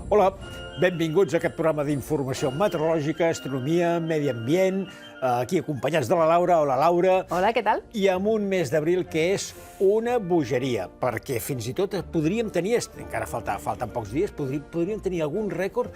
Hola, benvinguts a aquest programa d'informació meteorològica, astronomia, medi ambient, aquí acompanyats de la Laura. Hola, Laura. Hola, què tal? I amb un mes d'abril que és una bogeria, perquè fins i tot podríem tenir, encara falten pocs dies, podríem tenir algun rècord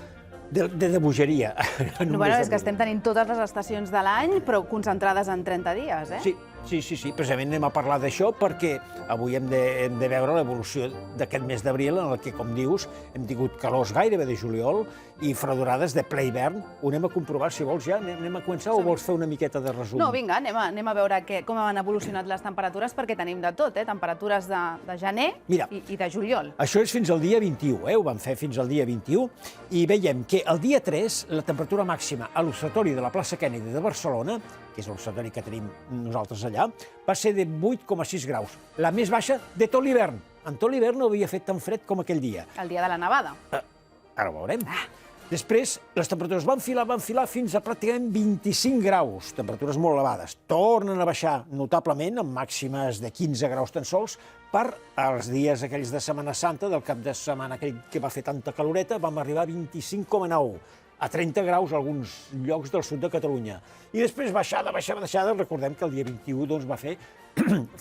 de bogeria. És que estem tenint totes les estacions de l'any, però concentrades en 30 dies, eh? Sí, precisament anem a parlar d'això perquè avui hem de veure l'evolució d'aquest mes d'abril en el que, com dius, hem tingut calors gairebé de juliol i fredorades de ple hivern. Ho anem a comprovar, si vols ja. Anem a començar o vols fer una miqueta de resum? No, vinga, anem a veure com han evolucionat les temperatures, perquè tenim de tot, temperatures de gener i de juliol. Això és fins al dia 21, ho vam fer fins al dia 21, i veiem que el dia 3 la temperatura màxima a l'observatori de la plaça Kennedy de Barcelona, que és l'observatori que tenim nosaltres allà, va ser de 8,6 graus, la més baixa de tot l'hivern. En tot l'hivern no havia fet tan fred com aquell dia. El dia de la nevada. Ara ho veurem. Després, les temperatures van filar fins a pràcticament 25 graus, temperatures molt elevades. Tornen a baixar notablement, amb màximes de 15 graus tan sols, per als dies aquells de Setmana Santa, del cap de setmana aquell que va fer tanta caloreta, vam arribar a 25,9, a 30 graus a alguns llocs del sud de Catalunya. I després baixada, recordem que el dia 21 va fer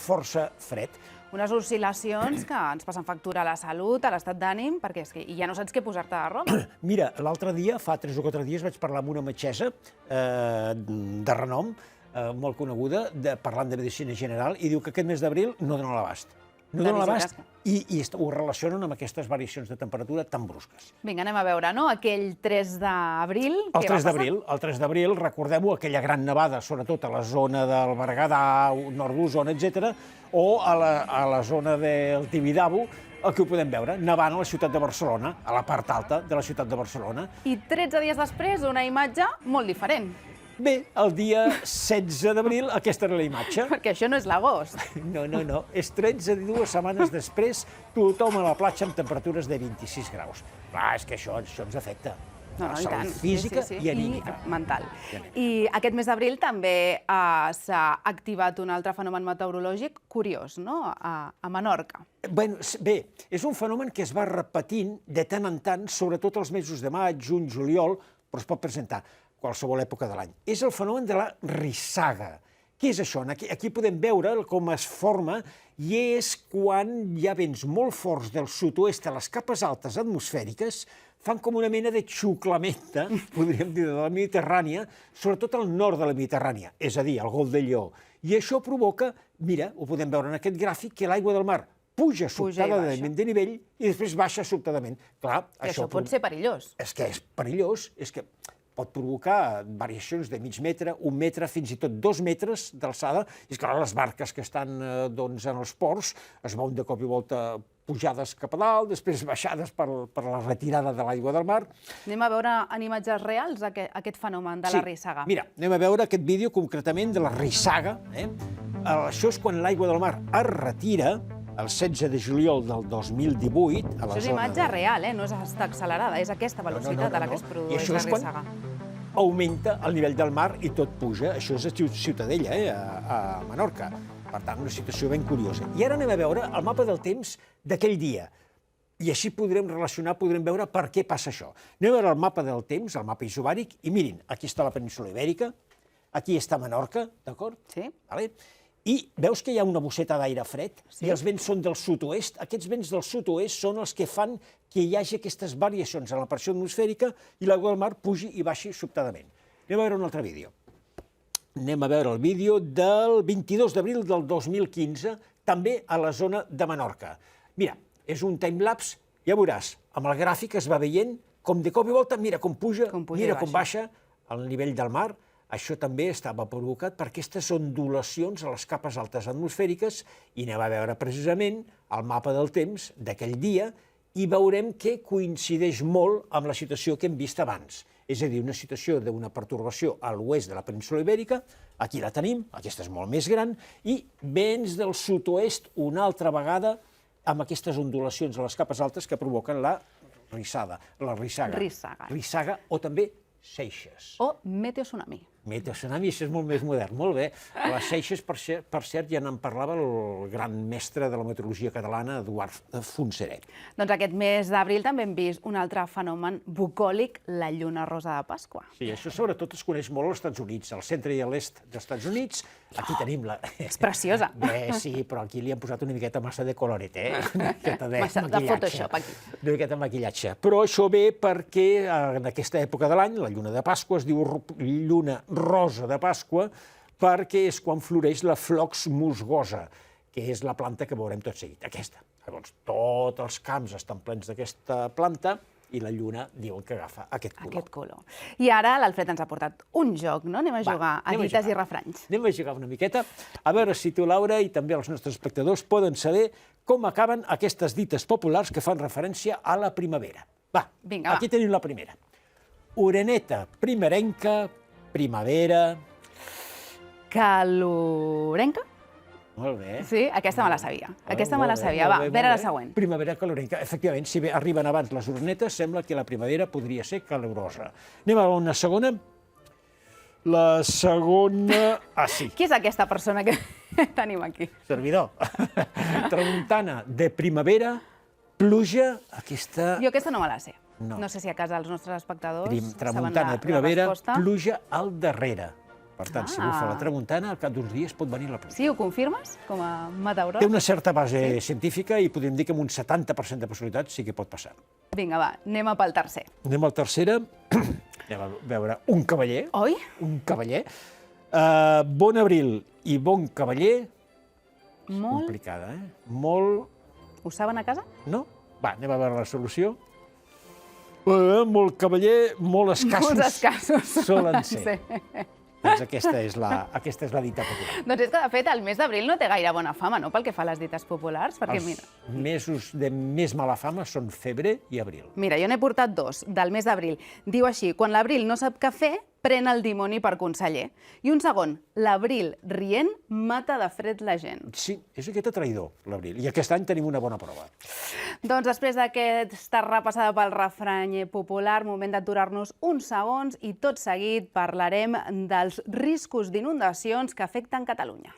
força fred. Unes oscil·lacions que ens passen factura a la salut, a l'estat d'ànim, perquè ja no saps què posar-te de roba. Mira, l'altre dia, fa 3 o 4 dies, vaig parlar amb una metgessa de renom, molt coneguda, parlant de medicina general, i diu que aquest mes d'abril no dona l'abast. No dona l'abast i ho relacionen amb aquestes variacions de temperatura tan brusques. Vinga, anem a veure, no? Aquell 3 d'abril, què va passar? El 3 d'abril, recordem-ho, aquella gran nevada, sobretot a la zona del Berguedà, nord d'Osona, etc., o a la zona del Tibidabo, el que ho podem veure, nevant a la ciutat de Barcelona, a la part alta de la ciutat de Barcelona. I 13 dies després, una imatge molt diferent. Bé, el dia 16 d'abril aquesta era la imatge. Perquè això no és l'agost. No. És 13 setmanes després, tothom a la platja amb temperatures de 26 graus. Clar, és que això ens afecta. La salut física i anímica. I mental. I aquest mes d'abril també s'ha activat un altre fenomen meteorològic curiós, no?, a Menorca. Bé, és un fenomen que es va repetint de tant en tant, sobretot els mesos de maig, juny, juliol, però es pot presentar qualsevol època de l'any. És el fenomen de la rissaga. Què és això? Aquí podem veure com es forma i és quan hi ha vents molt forts del sud-oest a les capes altes atmosfèriques, fan com una mena de xuclamenta, podríem dir, de la Mediterrània, sobretot al nord de la Mediterrània, és a dir, al Golf de Lleó. I això provoca, mira, ho podem veure en aquest gràfic, que l'aigua del mar puja sobtadament de nivell i després baixa sobtadament. Clar, això pot ser perillós. És que és perillós, és que pot provocar variacions de mig metre, 1 metre, fins i tot 2 metres d'alçada. I és clar, les barques que estan en els ports es veuen de cop i volta pujades cap a dalt, després baixades per la retirada de l'aigua del mar. Anem a veure en imatges reals aquest fenomen de la rissaga. Mira, anem a veure aquest vídeo concretament de la rissaga. Això és quan l'aigua del mar es retira, el 16 de juliol del 2018... Això és imatge real, no està accelerada, és aquesta velocitat a la que es produeix la rissaga. Augmenta el nivell del mar i tot puja. Això és a Ciutadella, a Menorca. Per tant, una situació ben curiosa. I ara anem a veure el mapa del temps d'aquell dia. I així podrem relacionar, podrem veure per què passa això. Anem a veure el mapa del temps, el mapa isobàric, i mirin, aquí està la península Ibèrica, aquí està Menorca, d'acord? Sí. I veus que hi ha una bosseta d'aire fred i els vents són del sud-oest? Aquests vents del sud-oest són els que fan que hi hagi aquestes variacions en la pressió atmosfèrica i l'aigua del mar pugi i baixi sobtadament. Anem a veure un altre vídeo. Anem a veure el vídeo del 22 d'abril del 2015, també a la zona de Menorca. Mira, és un timelapse, ja veuràs, amb el gràfic es va veient com de cop i volta, mira com puja, mira com baixa el nivell del mar. Això també estava provocat per aquestes ondulacions a les capes altes atmosfèriques i anem a veure precisament el mapa del temps d'aquell dia i veurem que coincideix molt amb la situació que hem vist abans. És a dir, una situació d'una pertorbació a l'oest de la península Ibèrica, aquí la tenim, aquesta és molt més gran, i vents del sud-oest una altra vegada amb aquestes ondulacions a les capes altes que provoquen la rissaga o també seixes. O meteotsunami. Meta tsunami, això és molt més modern, molt bé. A les Seixes, per cert, ja n'en parlava el gran mestre de la meteorologia catalana, Eduard Fontserè. Doncs aquest mes d'abril també hem vist un altre fenomen bucòlic, la lluna rosa de Pasqua. Sí, això sobretot es coneix molt als Estats Units, al centre i a l'est dels Estats Units. Aquí tenim la... És preciosa. Bé, sí, però aquí li han posat una miqueta massa de coloret, Una miqueta de Massa de maquillatge. Photoshop, aquí. Una miqueta de maquillatge. Però això ve perquè en aquesta època de l'any, la lluna de Pasqua, es diu lluna rosa de Pasqua, perquè és quan floreix la flox musgosa, que és la planta que veurem tot seguit, aquesta. Llavors, tots els camps estan plens d'aquesta planta i la lluna diuen que agafa aquest color. Aquest color. I ara l'Alfred ens ha portat un joc, no? Anem a jugar a dites i refranys. Anem a jugar una miqueta, a veure si tu, Laura, i també els nostres espectadors poden saber com acaben aquestes dites populars que fan referència a la primavera. Va, Vinga, aquí tenim la primera. Oreneta primerenca, primavera... Calorenca? Molt bé. Sí, aquesta me la sabia. Aquesta me la Molt bé, sabia. molt Va, bé, a veure molt la bé. següent. Primavera calorenca. Efectivament, si bé arriben abans les orenetes, sembla que la primavera podria ser calorosa. Anem a una segona. La segona... Ah, sí, Qui és aquesta persona que tenim aquí? servidor. Tramuntana de primavera, pluja, aquesta... Jo aquesta no me la sé. No. No sé si a casa els nostres espectadors saben Tramuntana la de primavera, resposta. pluja al darrere. Per tant, si bufa la Ah. tramuntana, al cap d'uns dies pot venir la pluja. Sí, ho confirmes com a meteoròleg? Té una certa base científica i podríem dir que amb un 70% de possibilitats sí que pot passar. Vinga, va, anem a pel tercer. Anem al tercera. Anem a veure un cavaller. Oi? Un cavaller. Bon abril i bon cavaller. Molt. Complicada, Molt... Ho saben a casa? No? Va, anem a veure la solució. Molt cavaller, molt escassos. Molts escassos. Solen ser. Sí. Doncs aquesta és la dita popular. Doncs és que, de fet, el mes d'abril no té gaire bona fama, no?, pel que fa a les dites populars, perquè, mira... Els mesos de més mala fama són febrer i abril. Mira, jo n'he portat dos, del mes d'abril. Diu així, quan l'abril no sap què fer, pren el dimoni per conseller. I un segon, l'abril rient mata de fred la gent. Sí, és aquest traïdor, l'abril. I aquest any tenim una bona prova. Doncs després d'aquesta repassada pel refrany popular, moment d'aturar-nos uns segons i tot seguit parlarem dels riscos d'inundacions que afecten Catalunya.